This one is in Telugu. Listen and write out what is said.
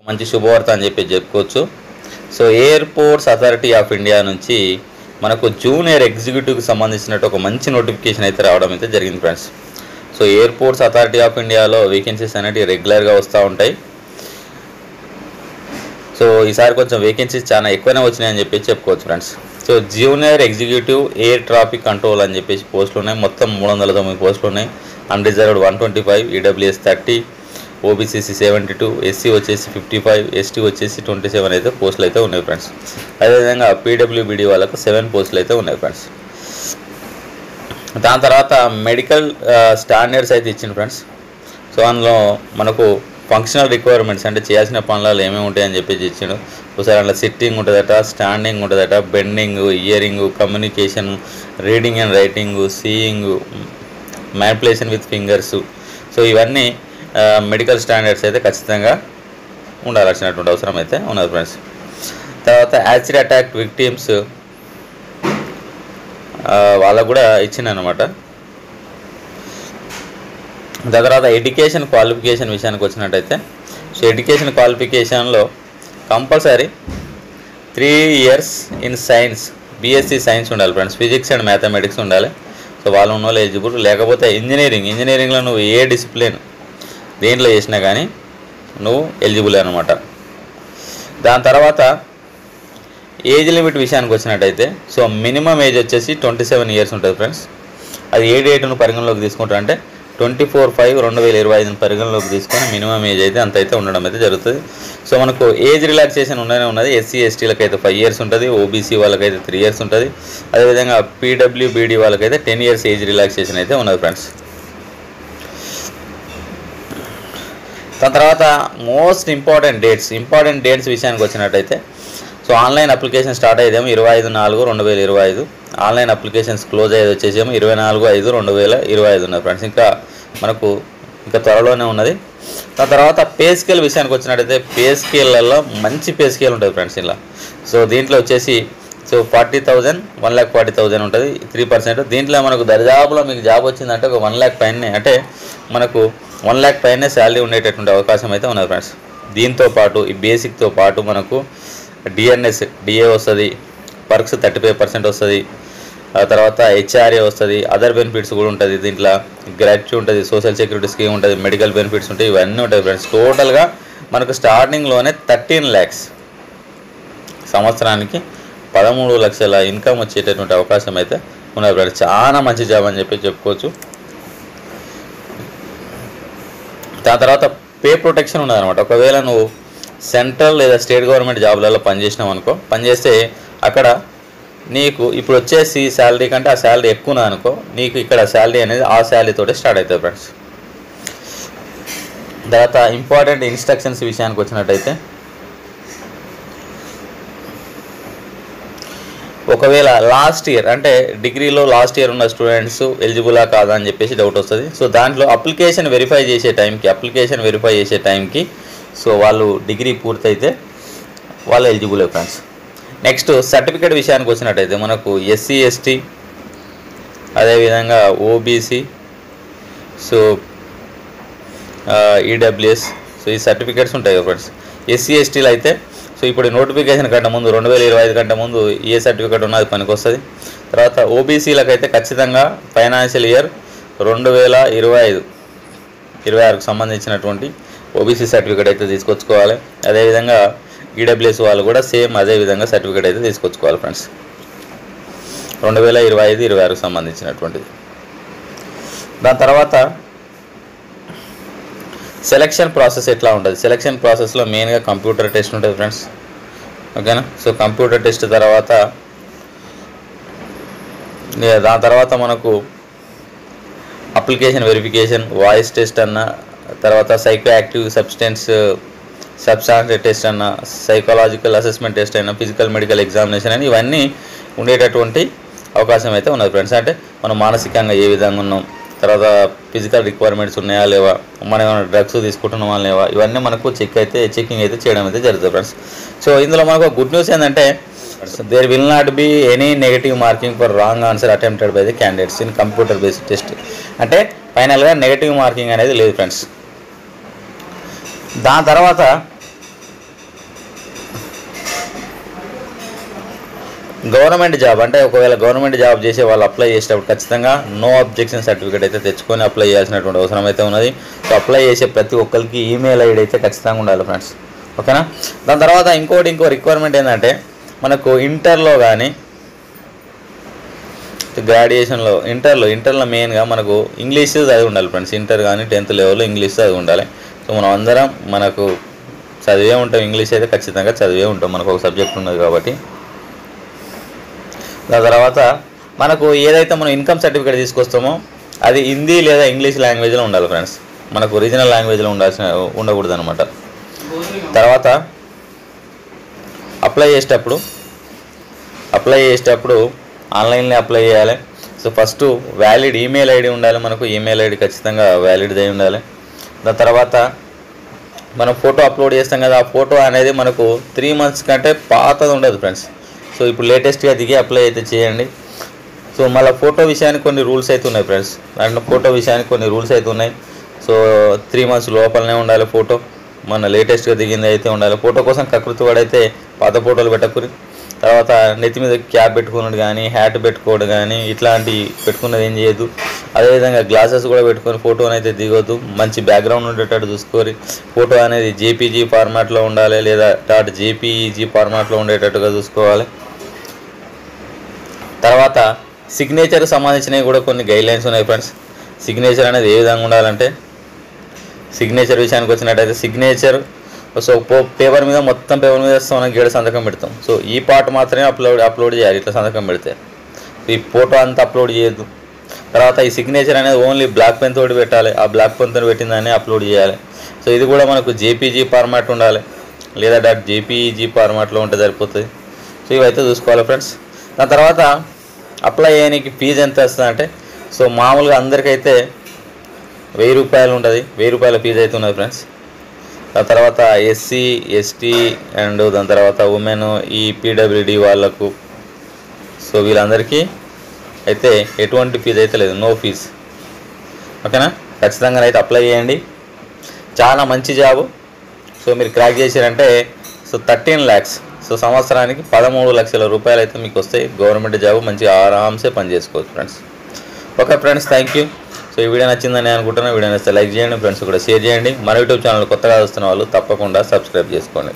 మంచి శుభవార్త అని చెప్పుకోవచ్చు. So airports authority of India నుంచి మనకు జూనియర్ ఎగ్జిక్యూటివ్కి సంబంధించినట్టు ఒక మంచి నోటిఫికేషన్ అయితే రావడం అయితే జరిగింది friends. So airports authority of ఇండియాలో వేకెన్సీస్ అనేవి రెగ్యులర్గా వస్తూ ఉంటాయి. సో ఈసారి కొంచెం వేకెన్సీస్ చాలా ఎక్కువనే వచ్చినాయని చెప్పుకోవచ్చు friends. So junior executive air traffic control అని పోస్టులు ఉన్నాయి. మొత్తం 309 పోస్టులు ఉన్నాయి. అన్రిజర్వ్డ్ 125, ఈడబ్ల్యూఎస్ 30, ఓబీసీసీ 72, ఎస్సీ వచ్చేసి 55, ఎస్టీ వచ్చేసి 27 అయితే పోస్టులు అయితే ఉన్నాయి ఫ్రెండ్స్. అదేవిధంగా పీడబ్ల్యూబీడీ వాళ్ళకు 7 పోస్టులు అయితే ఉన్నాయి ఫ్రెండ్స్. దాని తర్వాత మెడికల్ స్టాండర్డ్స్ అయితే ఇచ్చింది ఫ్రెండ్స్. సో అందులో మనకు ఫంక్షనల్ రిక్వైర్మెంట్స్ అంటే చేయాల్సిన పనులు ఏమేమి ఉంటాయని ఇచ్చాడు. ఒకసారి అందులో సిట్టింగ్ ఉంటుందట, స్టాండింగ్ ఉంటుందట, bending, hearing, communication, reading and writing, seeing, manipulation with fingers. So ఇవన్నీ మెడికల్ స్టాండర్డ్స్ అయితే ఖచ్చితంగా ఉండాల్సినటువంటి అవసరం అయితే ఉన్నది ఫ్రెండ్స్. తర్వాత యాసిడ్ అటాక్ విక్టిమ్స్ వాళ్ళకు కూడా ఇచ్చిందనమాట. దాని తర్వాత ఎడ్యుకేషన్ క్వాలిఫికేషన్ విషయానికి వచ్చినట్టయితే, సో ఎడ్యుకేషన్ క్వాలిఫికేషన్లో compulsory 3 years in science, BSc science ఉండాలి ఫ్రెండ్స్. ఫిజిక్స్ అండ్ మ్యాథమెటిక్స్ ఉండాలి. సో వాళ్ళు ఉన్న వాళ్ళు ఎలిజిబుల్. లేకపోతే ఇంజనీరింగ్లో నువ్వు ఏ డిసిప్లిన్ దేంట్లో చేసినా కానీ నువ్వు ఎలిజిబుల్ అనమాట. దాని తర్వాత ఏజ్ లిమిట్ విషయానికి వచ్చినట్టయితే, సో మినిమం ఏజ్ వచ్చేసి 27 years ఉంటుంది ఫ్రెండ్స్. అది ఏ డేట్ను పరిగణలోకి తీసుకుంటారు అంటే 24/5/2025 పరిగణలోకి తీసుకొని మినిమం ఏజ్ అయితే అంత అయితే ఉండడం అయితే జరుగుతుంది. సో మనకు ఏజ్ రిలాక్సేషన్ ఉన్నది. ఎస్సీ ఎస్టీలకు అయితే 5 years ఉంటుంది, ఓబీసీ వాళ్ళకైతే 3 years ఉంటుంది. అదేవిధంగా పీడబ్ల్యూబీడీ వాళ్ళకైతే 10 years ఏజ్ రిలాక్సేషన్ అయితే ఉన్నది ఫ్రెండ్స్. దాని తర్వాత మోస్ట్ ఇంపార్టెంట్ డేట్స్ విషయానికి వచ్చినట్టయితే, సో ఆన్లైన్ అప్లికేషన్ స్టార్ట్ అయ్యేదేమో 25/4/2025. ఆన్లైన్ అప్లికేషన్స్ క్లోజ్ అయ్యేది వచ్చేసేమో 24/5/2025 ఉన్నది ఫ్రెండ్స్. మనకు ఇంకా త్వరలోనే ఉన్నది. దాని తర్వాత పే స్కేల్ విషయానికి వచ్చినట్టయితే, పే స్కేళ్ళల్లో మంచి పే స్కేల్ ఉంటుంది ఫ్రెండ్స్ ఇలా. సో దీంట్లో వచ్చేసి 40,000, 1,40,000 ఉంటుంది, 3%. దీంట్లో మనకు దరిదాపులో మీకు జాబ్ వచ్చిందంటే ఒక 1 lakh పైనే, అంటే మనకు 1 lakh పైనే శాలరీ ఉండేటటువంటి అవకాశం అయితే ఉన్నది ఫ్రెండ్స్. దీంతో పాటు ఈ బేసిక్తో పాటు మనకు డిఏ వస్తుంది, పర్క్స్ 35% వస్తుంది. ఆ తర్వాత హెచ్ఆర్ఏ వస్తుంది, అదర్ బెనిఫిట్స్ కూడా ఉంటుంది. దీంట్లో గ్రాట్యుటీ ఉంటుంది, సోషల్ సెక్యూరిటీ స్కీమ్ ఉంటుంది, మెడికల్ బెనిఫిట్స్ ఉంటాయి, ఇవన్నీ ఉంటాయి ఫ్రెండ్స్. టోటల్గా మనకు స్టార్టింగ్లోనే 13 lakhs, సంవత్సరానికి 13 లక్షల ఇన్కమ్ వచ్చేటటువంటి అవకాశం అయితే ఉన్నది ఫ్రెండ్స్. చాలా మంచి జాబ్ అని చెప్పుకోవచ్చు. దాని తర్వాత పే ప్రొటెక్షన్ ఉన్నదన్నమాట. ఒకవేళ నువ్వు సెంట్రల్ లేదా స్టేట్ గవర్నమెంట్ జాబ్లలో పనిచేస్తే అక్కడ నీకు ఇప్పుడు వచ్చేసి శాలరీ కంటే ఆ శాలరీ ఎక్కువ అనుకో, నీకు ఇక్కడ శాలరీ అనేది ఆ శాలరీతోటే స్టార్ట్ అవుతుంది ఫ్రెండ్స్. తర్వాత ఇంపార్టెంట్ ఇన్స్ట్రక్షన్స్ విషయానికి వచ్చినట్టయితే, ఒకవేళ లాస్ట్ ఇయర్ అంటే డిగ్రీలో లాస్ట్ ఇయర్ ఉన్న స్టూడెంట్స్ ఎలిజిబులా కాదా అని డౌట్ వస్తుంది. సో దాంట్లో అప్లికేషన్ వెరిఫై చేసే టైంకి సో వాళ్ళు డిగ్రీ పూర్తయితే వాళ్ళు ఎలిజిబుల్ ఫ్రెండ్స్. నెక్స్ట్ సర్టిఫికేట్ విషయానికి వచ్చినట్టయితే మనకు ఎస్సీ ఎస్టీ అదేవిధంగా ఓబీసీ, సో ఈడబ్ల్యూఎస్, సో ఈ సర్టిఫికేట్స్ ఉంటాయి ఫ్రెండ్స్. ఎస్సీ ఎస్టీలు అయితే సో ఇప్పుడు నోటిఫికేషన్ కంటే ముందు 2025 కంటే ముందు ఏ సర్టిఫికేట్ ఉన్నది పనికి వస్తుంది. తర్వాత ఓబీసీలకు అయితే ఖచ్చితంగా ఫైనాన్షియల్ ఇయర్ 2025-26కు సంబంధించినటువంటి ఓబీసీ సర్టిఫికేట్ అయితే తీసుకొచ్చుకోవాలి. అదేవిధంగా ఈడబ్ల్యూఎస్ వాళ్ళు కూడా సేమ్ అదే విధంగా సర్టిఫికేట్ అయితే తీసుకొచ్చుకోవాలి ఫ్రెండ్స్, 2025-26కు సంబంధించినటువంటిది. దాని తర్వాత సెలక్షన్ ప్రాసెస్ ఎట్లా ఉంటుంది? సెలక్షన్ ప్రాసెస్లో మెయిన్గా కంప్యూటర్ టెస్ట్ ఉంటుంది ఫ్రెండ్స్, ఓకేనా. సో కంప్యూటర్ టెస్ట్ తర్వాత దాని తర్వాత మనకు అప్లికేషన్ వెరిఫికేషన్, వాయిస్ టెస్ట్ అన్న, తర్వాత సైకో యాక్టివ్ సబ్స్టాన్స్ టెస్ట్ అన్న, సైకాలజికల్ అసెస్మెంట్ టెస్ట్ అయినా, ఫిజికల్ మెడికల్ ఎగ్జామినేషన్ అని ఇవన్నీ ఉండేటటువంటి అవకాశం అయితే ఉన్నది ఫ్రెండ్స్. అంటే మనం మానసికంగా ఏ విధంగా ఉన్నాం, తర్వాత ఫిజికల్ రిక్వైర్మెంట్స్ ఉన్నాయా లేవా, మనం ఏమైనా డ్రగ్స్ తీసుకుంటున్నామా లేవా, ఇవన్నీ మనకు చెకింగ్ అయితే చేయడం అయితే జరుగుతుంది ఫ్రెండ్స్. సో ఇందులో మనకు గుడ్ న్యూస్ ఏంటంటే, there will not be any negative marking for wrong answer attempted by the candidates in computer based test. అంటే ఫైనల్గా నెగటివ్ మార్కింగ్ అనేది లేదు ఫ్రెండ్స్. దాని తర్వాత గవర్నమెంట్ జాబ్ అంటే ఒకవేళ గవర్నమెంట్ జాబ్ చేసే వాళ్ళు అప్లై చేసేటప్పుడు ఖచ్చితంగా నో అబ్జెక్షన్ సర్టిఫికేట్ అయితే తెచ్చుకొని అప్లై చేయాల్సినటువంటి అవసరం అయితే ఉన్నది. సో అప్లై చేసే ప్రతి ఒక్కరికి ఈమెయిల్ ఐడి అయితే ఖచ్చితంగా ఉండాలి ఫ్రెండ్స్, ఓకేనా. దాని తర్వాత ఇంకో రిక్వైర్మెంట్ ఏంటంటే మనకు ఇంటర్లో కానీ గ్రాడ్యుయేషన్లో ఇంటర్లో మెయిన్గా మనకు ఇంగ్లీష్ చదివి ఉండాలి ఫ్రెండ్స్. ఇంటర్ కానీ 10th లెవెల్లో ఇంగ్లీష్ చదివి ఉండాలి. సో మనం అందరం మనకు చదివే ఉంటాం, ఇంగ్లీష్ అయితే ఖచ్చితంగా చదివే ఉంటాం, మనకు ఒక సబ్జెక్ట్ ఉన్నది కాబట్టి. దాని తర్వాత మనకు ఏదైతే మనం ఇన్కమ్ సర్టిఫికేట్ తీసుకొస్తామో అది హిందీ లేదా ఇంగ్లీష్ లాంగ్వేజ్లో ఉండాలి ఫ్రెండ్స్, మనకు ఒరిజినల్ లాంగ్వేజ్లో ఉండకూడదు అనమాట. తర్వాత అప్లై చేసేటప్పుడు ఆన్లైన్లో అప్లై చేయాలి. So first valid email ID ఉండాలి, మనకు ఈమెయిల్ ఐడి ఖచ్చితంగా వ్యాలిడ్ అయి ఉండాలి. దాని తర్వాత మనం ఫోటో అప్లోడ్ చేస్తాం కదా, ఆ ఫోటో అనేది మనకు 3 months కంటే పాతది ఉండదు ఫ్రెండ్స్. సో ఇప్పుడు లేటెస్ట్గా దిగి అప్లై అయితే చేయండి. సో మళ్ళీ ఫోటో విషయానికి కొన్ని రూల్స్ అయితే ఉన్నాయి ఫ్రెండ్స్, దాంట్లో ఫోటో విషయానికి కొన్ని రూల్స్ అయితే ఉన్నాయి. సో 3 months లోపలనే ఉండాలి ఫోటో, మన లేటెస్ట్గా దిగింది అయితే ఉండాలి. ఫోటో కోసం కకృతి వాడైతే పాత ఫోటోలు పెట్టకూరి. తర్వాత నెత్తి మీద క్యాప్ పెట్టుకున్నాడు కానీ హ్యాట్ పెట్టుకోవడం కానీ ఇట్లాంటి పెట్టుకున్నది ఏం చేయదు. అదేవిధంగా గ్లాసెస్ కూడా పెట్టుకొని ఫోటోని అయితే దిగొద్దు. మంచి బ్యాక్గ్రౌండ్ ఉండేటట్టు చూసుకొని ఫోటో అనేది జేపీజీ ఫార్మాట్లో ఉండాలి లేదా .jpeg ఫార్మాట్లో ఉండేటట్టుగా చూసుకోవాలి. తర్వాత సిగ్నేచర్కి సంబంధించినవి కూడా కొన్ని గైడ్లైన్స్ ఉన్నాయి ఫ్రెండ్స్. సిగ్నేచర్ అనేది ఏ విధంగా ఉండాలంటే సిగ్నేచర్ విషయానికి వచ్చినట్టయితే సిగ్నేచర్ సో పేపర్ మీద మొత్తం పేపర్ మీద మనం గేడ సంతకం పెడతాం. సో ఈ పార్ట్ మాత్రమే అప్లోడ్ చేయాలి, ఇట్లా సంతకం పెడితే. ఈ ఫోటో అంతా అప్లోడ్ చేయొద్దు. తర్వాత ఈ సిగ్నేచర్ అనేది ఓన్లీ బ్లాక్ పెన్ తోటి పెట్టాలి, ఆ బ్లాక్ పెన్ తోటి పెట్టిందాన్ని అప్లోడ్ చేయాలి. సో ఇది కూడా మనకు జేపీజీ ఫార్మాట్ ఉండాలి లేదా .jpeg ఫార్మాట్లో ఉంటే సరిపోతుంది. సో ఇవైతే చూసుకోవాలి ఫ్రెండ్స్. దాని తర్వాత అప్లై చేయడానికి ఫీజు ఎంత వస్తుంది అంటే సో మామూలుగా అందరికైతే 1000 రూపాయలు ఉంటుంది, 1000 రూపాయల ఫీజు అయితే ఉన్నది ఫ్రెండ్స్. దాని తర్వాత SC ST అండ్ దాని తర్వాత ఉమెన్ ఈ PWD వాళ్ళకు సో వీళ్ళందరికీ అయితే ఎటువంటి ఫీజు అయితే లేదు, నో ఫీజు, ఓకేనా. ఖచ్చితంగా అయితే అప్లై చేయండి, చాలా మంచి జాబు. సో మీరు క్రాక్ చేశారంటే సో 13 lakhs, సో సంవత్సరానికి 13 లక్షల రూపాయలు అయితే మీకు వస్తాయి. గవర్నమెంట్ జాబు మంచిగా ఆరామ్సే పని చేసుకోవచ్చు friends. Okay friends, thank you. So ఈ వీడియో నచ్చిందని అనుకుంటున్నాను. వీడియో నచ్చితే లైక్ చేయండి, ఫ్రెండ్స్ కూడా షేర్ చేయండి. మన యూట్యూబ్ ఛానల్ కొత్తగా వస్తున్న వాళ్ళు తప్పకుండా సబ్స్క్రైబ్ చేసుకోండి.